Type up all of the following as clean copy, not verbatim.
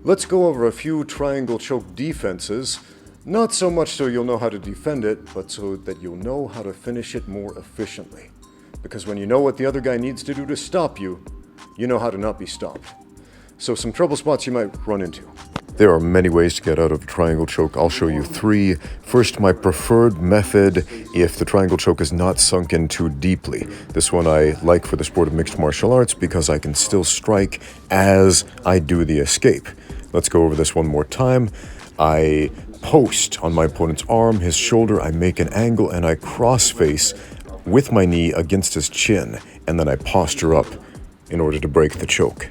Let's go over a few triangle choke defenses, not so much so you'll know how to defend it, but so that you'll know how to finish it more efficiently. Because when you know what the other guy needs to do to stop you, you know how to not be stopped. So some trouble spots you might run into. There are many ways to get out of a triangle choke. I'll show you 3. First, my preferred method if the triangle choke is not sunk in too deeply. This one I like for the sport of mixed martial arts because I can still strike as I do the escape. Let's go over this one more time. I post on my opponent's arm, his shoulder, I make an angle and I cross-face with my knee against his chin, and then I posture up in order to break the choke.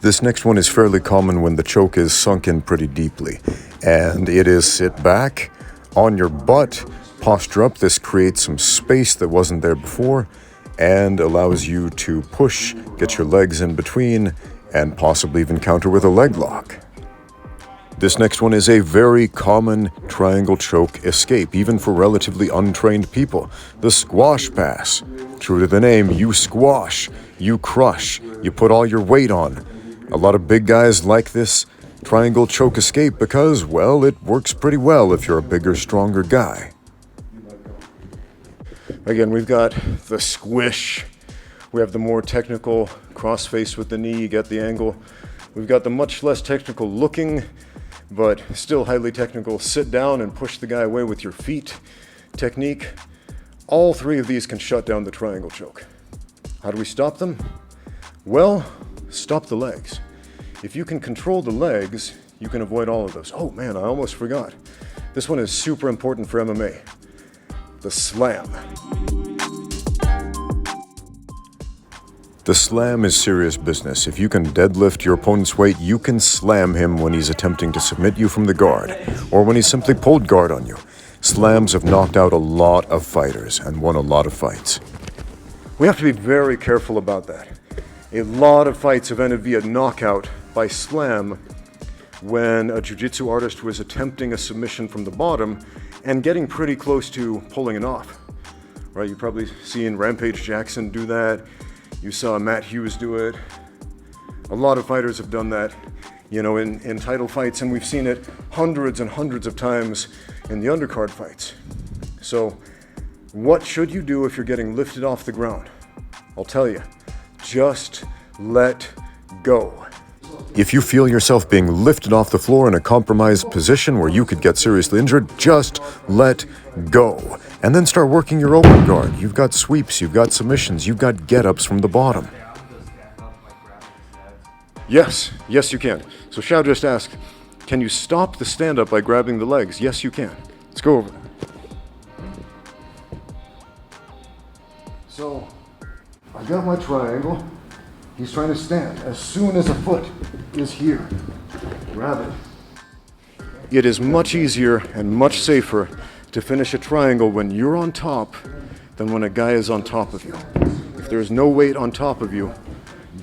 This next one is fairly common when the choke is sunk in pretty deeply, and it is sit back, on your butt, posture up. This creates some space that wasn't there before and allows you to push, get your legs in between, and possibly even counter with a leg lock. This next one is a very common triangle choke escape, even for relatively untrained people. The Squish Pass. True to the name, you squash, you crush, you put all your weight on. A lot of big guys like this triangle choke escape because, well, it works pretty well if you're a bigger, stronger guy. Again, we've got the squish. We have the more technical cross-face with the knee, you get the angle. We've got the much less technical looking, but still highly technical sit down and push the guy away with your feet technique. All 3 of these can shut down the triangle choke. How do we stop them? Well, stop the legs. If you can control the legs, you can avoid all of those. Oh man, I almost forgot. This one is super important for MMA. The slam. The slam is serious business. If you can deadlift your opponent's weight, you can slam him when he's attempting to submit you from the guard, or when he's simply pulled guard on you. Slams have knocked out a lot of fighters and won a lot of fights. We have to be very careful about that. A lot of fights have ended via knockout by slam when a jiu-jitsu artist was attempting a submission from the bottom and getting pretty close to pulling it off. Right? You've probably seen Rampage Jackson do that. You saw Matt Hughes do it. A lot of fighters have done that, you know, in title fights, and we've seen it hundreds and hundreds of times in the undercard fights. So what should you do if you're getting lifted off the ground? I'll tell you, just let go. If you feel yourself being lifted off the floor in a compromised position where you could get seriously injured, just let go. And then start working your open guard. You've got sweeps, you've got submissions, you've got get-ups from the bottom. Yes, you can. So Xiao just asked, can you stop the stand-up by grabbing the legs? Yes, you can. Let's go over that. So, I got my triangle. He's trying to stand. As soon as a foot is here, grab it. It is much easier and much safer to finish a triangle when you're on top than when a guy is on top of you. If there's no weight on top of you,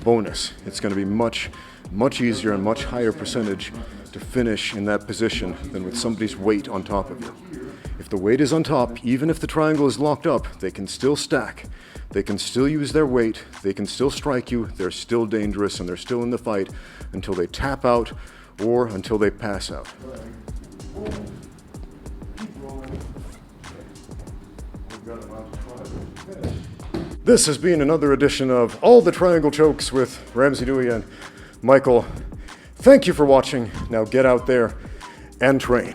bonus. It's going to be much easier and much higher percentage to finish in that position than with somebody's weight on top of you. If the weight is on top, even if the triangle is locked up, they can still stack. They can still use their weight. They can still strike you. They're still dangerous and they're still in the fight until they tap out or until they pass out. This has been another edition of All the Triangle Chokes with Ramsey Dewey and Michael. Thank you for watching. Now get out there and train.